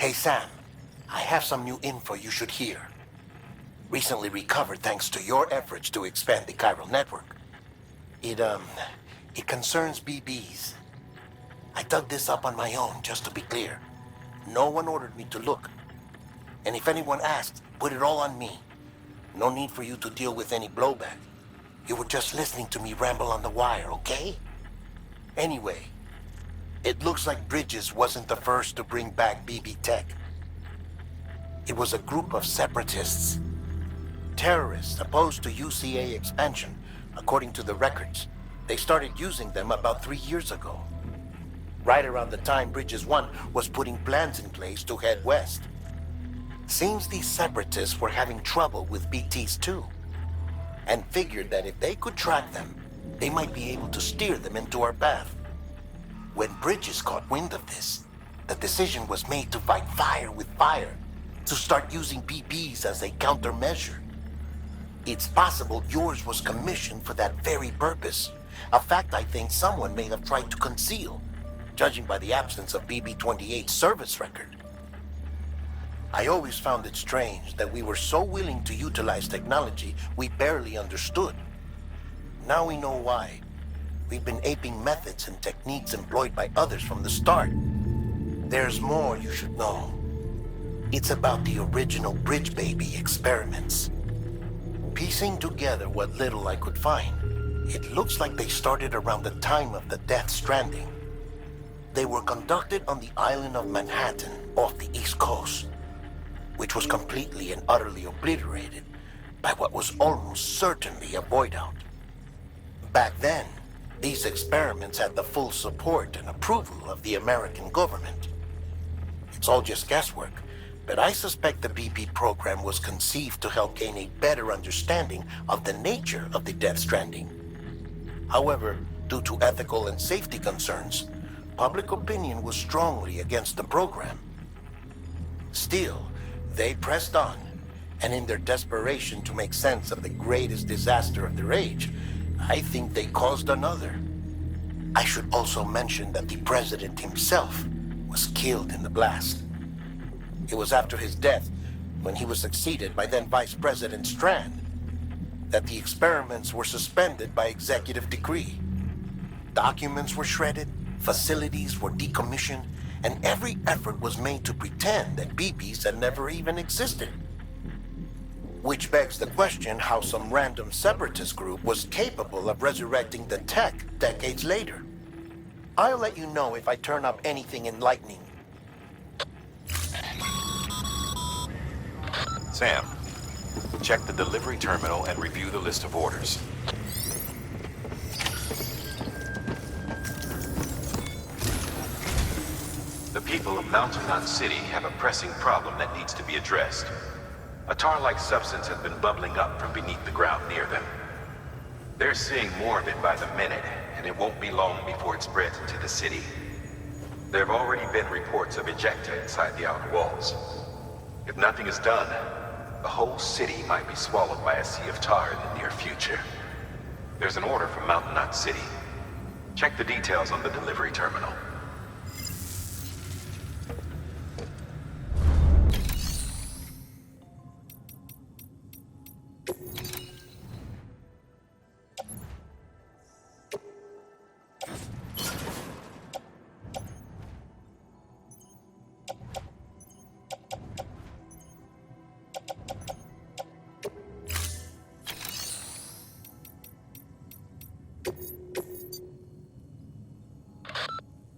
Hey Sam, I have some new info you should hear. Recently recovered thanks to your efforts to expand the chiral network. It concerns BBs. I dug this up on my own, just to be clear. No one ordered me to look. And if anyone asks, put it all on me. No need for you to deal with any blowback. You were just listening to me ramble on the wire, okay? Anyway, it looks like Bridges wasn't the first to bring back BB tech. It was a group of separatists. Terrorists opposed to UCA expansion, according to the records. They started using them about 3 years ago. Right around the time Bridges 1 was putting plans in place to head west. Seems these separatists were having trouble with BTs too, and figured that if they could track them, they might be able to steer them into our path. When Bridges caught wind of this, the decision was made to fight fire with fire, to start using BBs as a countermeasure. It's possible yours was commissioned for that very purpose, a fact I think someone may have tried to conceal, judging by the absence of BB-28's service record. I always found it strange that we were so willing to utilize technology we barely understood. Now we know why. We've been aping methods and techniques employed by others from the start. There's more you should know. It's about the original Bridge Baby experiments. Piecing together what little I could find, it looks like they started around the time of the Death Stranding. They were conducted on the island of Manhattan off the East Coast, which was completely and utterly obliterated by what was almost certainly a void-out. Back then, these experiments had the full support and approval of the American government. It's all just guesswork, but I suspect the BP program was conceived to help gain a better understanding of the nature of the Death Stranding. However, due to ethical and safety concerns, public opinion was strongly against the program. Still, they pressed on, and in their desperation to make sense of the greatest disaster of their age, I think they caused another. I should also mention that the president himself was killed in the blast. It was after his death, when he was succeeded by then Vice President Strand, that the experiments were suspended by executive decree. Documents were shredded, facilities were decommissioned, and every effort was made to pretend that BBs had never even existed. Which begs the question how some random separatist group was capable of resurrecting the tech decades later. I'll let you know if I turn up anything enlightening. Sam, check the delivery terminal and review the list of orders. The people of Mountain Knot City have a pressing problem that needs to be addressed. A tar-like substance has been bubbling up from beneath the ground near them. They're seeing more of it by the minute, and it won't be long before it spreads into the city. There have already been reports of ejecta inside the outer walls. If nothing is done, the whole city might be swallowed by a sea of tar in the near future. There's an order from Mountain Knot City. Check the details on the delivery terminal.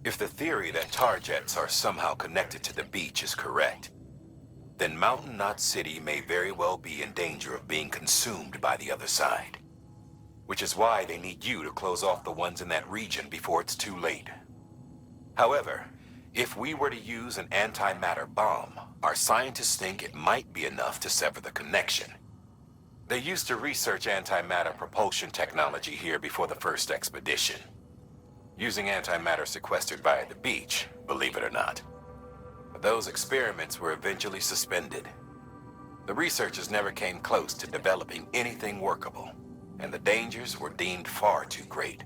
If the theory that tar jets are somehow connected to the beach is correct, then Mountain Knot City may very well be in danger of being consumed by the other side. Which is why they need you to close off the ones in that region before it's too late. However, if we were to use an antimatter bomb, our scientists think it might be enough to sever the connection. They used to research antimatter propulsion technology here before the first expedition. Using antimatter sequestered via the beach, believe it or not. But those experiments were eventually suspended. The researchers never came close to developing anything workable, and the dangers were deemed far too great.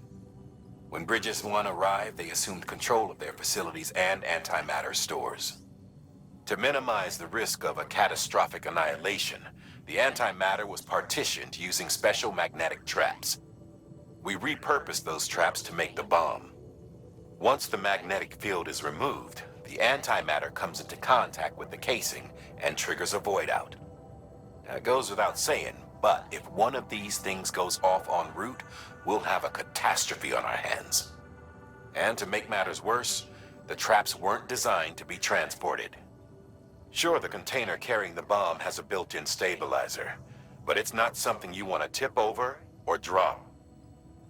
When Bridges 1 arrived, they assumed control of their facilities and antimatter stores. To minimize the risk of a catastrophic annihilation, the antimatter was partitioned using special magnetic traps. We repurposed those traps to make the bomb. Once the magnetic field is removed, the antimatter comes into contact with the casing and triggers a void out. Now, it goes without saying, but if one of these things goes off en route, we'll have a catastrophe on our hands. And to make matters worse, the traps weren't designed to be transported. Sure, the container carrying the bomb has a built-in stabilizer, but it's not something you want to tip over or drop.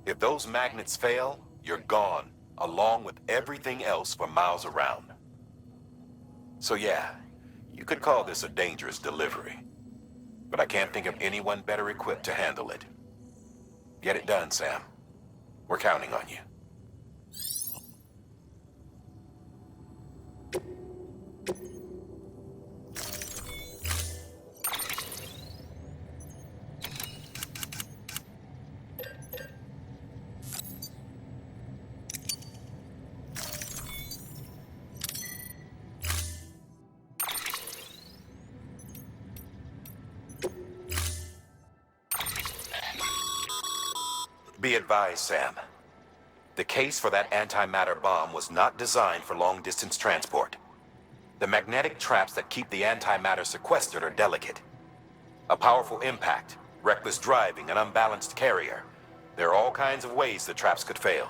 If those magnets fail, you're gone, along with everything else for miles around. So yeah, you could call this a dangerous delivery, but I can't think of anyone better equipped to handle it. Get it done, Sam. We're counting on you. Be advised, Sam. The case for that antimatter bomb was not designed for long-distance transport. The magnetic traps that keep the antimatter sequestered are delicate. A powerful impact, reckless driving, an unbalanced carrier. There are all kinds of ways the traps could fail.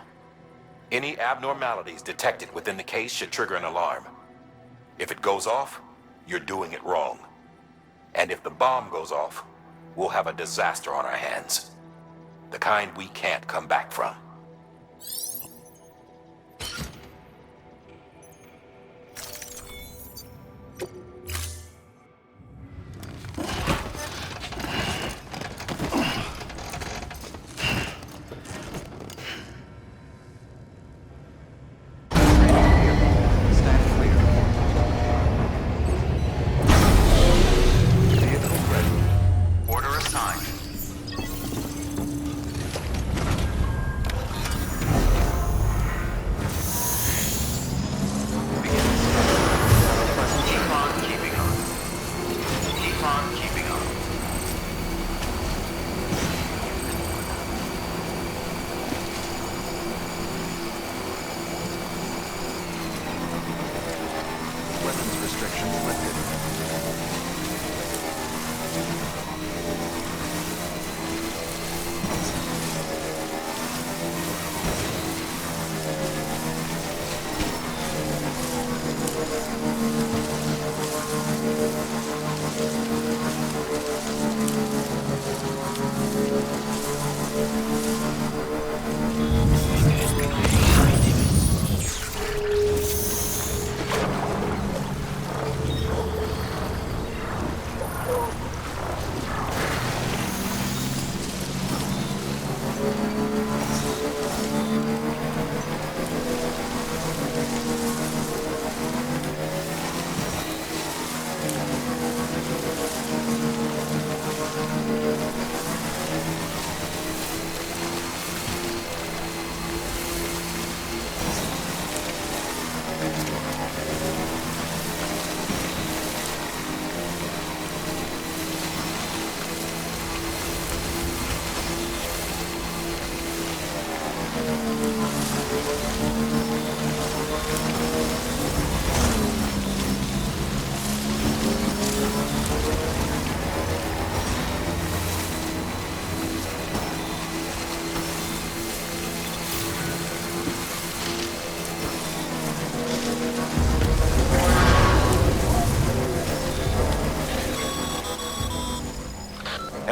Any abnormalities detected within the case should trigger an alarm. If it goes off, you're doing it wrong. And if the bomb goes off, we'll have a disaster on our hands. The kind we can't come back from.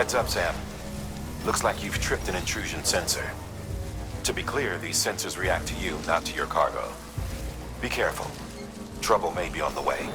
Heads up, Sam. Looks like you've tripped an intrusion sensor. To be clear, these sensors react to you, not to your cargo. Be careful. Trouble may be on the way.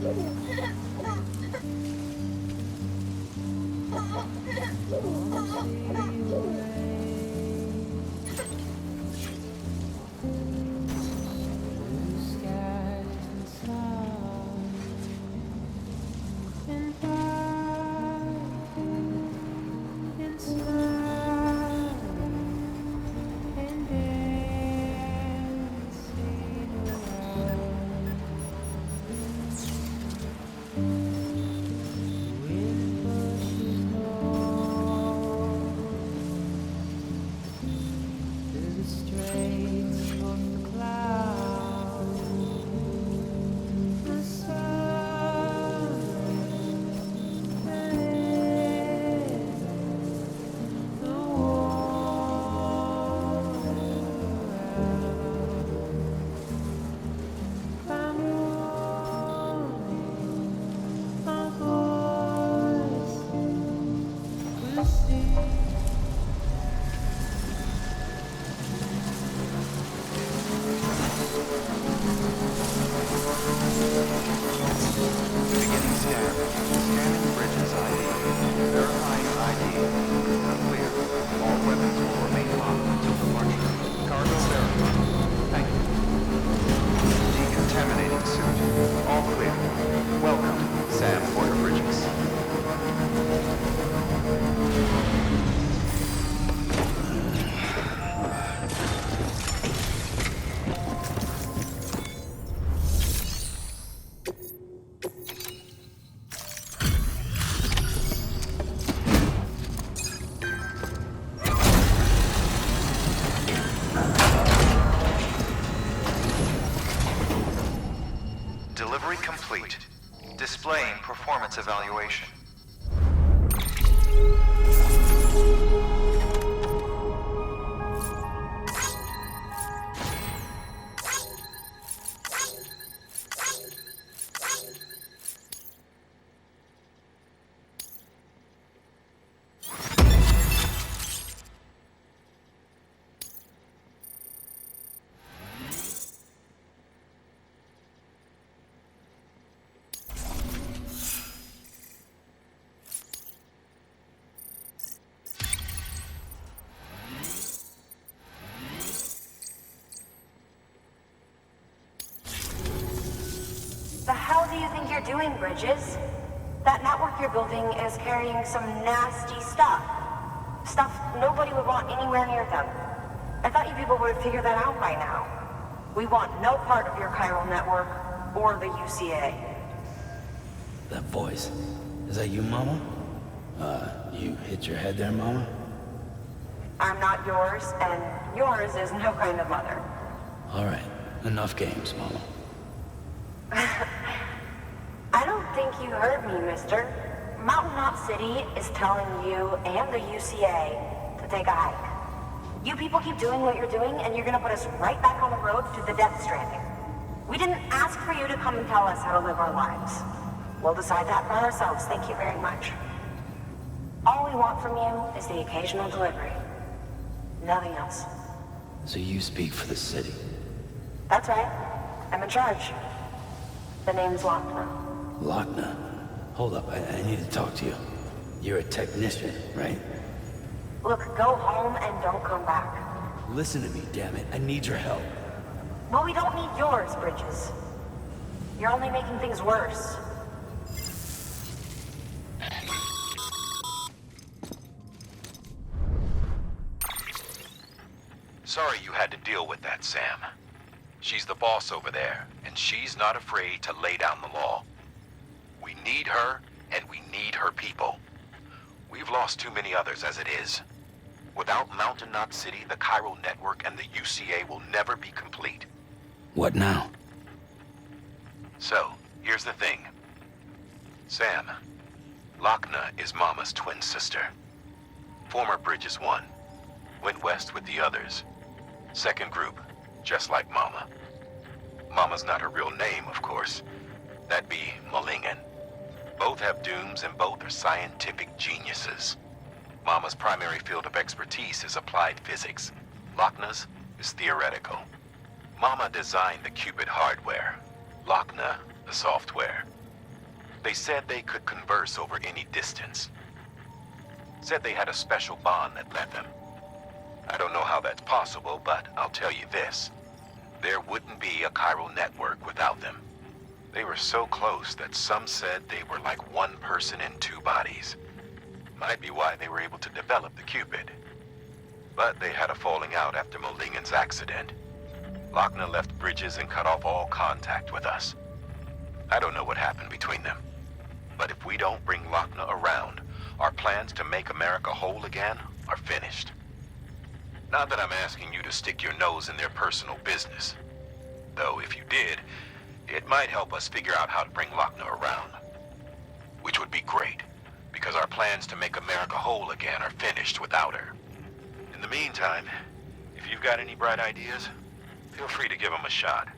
Beginning scan. Scanning bridges ID. Verifying ID. Clear. All weapons will remain locked until departure. Cargo verified. Thank you. Decontaminating suit. All clear. Welcome, Sam Porter Bridges. Delivery complete. Displaying performance evaluation. The hell do you think you're doing, Bridges? That network you're building is carrying some nasty stuff. Stuff nobody would want anywhere near them. I thought you people would have figured that out by now. We want no part of your chiral network or the UCA. That voice. Is that you, Mama? You hit your head there, Mama? I'm not yours, and yours is no kind of mother. All right. Enough games, Mama. I don't think you heard me, mister. Mountain Knot City is telling you and the UCA to take a hike. You people keep doing what you're doing, and you're gonna put us right back on the road to the Death Stranding. We didn't ask for you to come and tell us how to live our lives. We'll decide that for ourselves, thank you very much. All we want from you is the occasional delivery. Nothing else. So you speak for the city. That's right. I'm in charge. The name's Lochner. Lochner? Hold up, I need to talk to you. You're a technician, right? Look, go home and don't come back. Listen to me, damn it. I need your help. Well, we don't need yours, Bridges. You're only making things worse. Sorry you had to deal with that, Sam. She's the boss over there, and she's not afraid to lay down the law. We need her, and we need her people. We've lost too many others as it is. Without Mountain Knot City, the chiral network and the UCA will never be complete. What now? So, here's the thing. Sam, Lochner is Mama's twin sister. Former Bridges 1. Went west with the others. Second group, just like Mama. Mama's not her real name, of course. That'd be Malingen. Both have dooms and both are scientific geniuses. Mama's primary field of expertise is applied physics. Lochner's is theoretical. Mama designed the qubit hardware. Lochner, the software. They said they could converse over any distance. Said they had a special bond that led them. I don't know how that's possible, but I'll tell you this. There wouldn't be a chiral network without them. They were so close that some said they were like one person in two bodies. Might be why they were able to develop the Cupid. But they had a falling out after Molingen's accident. Lochner left Bridges and cut off all contact with us. I don't know what happened between them. But if we don't bring Lochner around, our plans to make America whole again are finished. Not that I'm asking you to stick your nose in their personal business. Though if you did, it might help us figure out how to bring Lochner around. Which would be great, because our plans to make America whole again are finished without her. In the meantime, if you've got any bright ideas, feel free to give them a shot.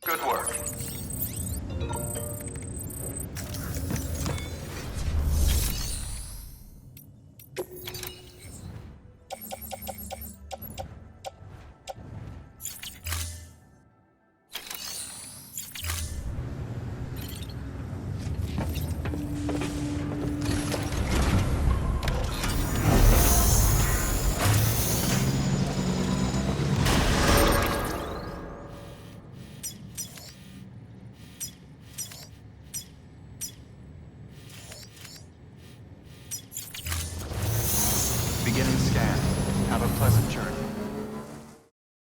Good work. Beginning scan. Have a pleasant journey.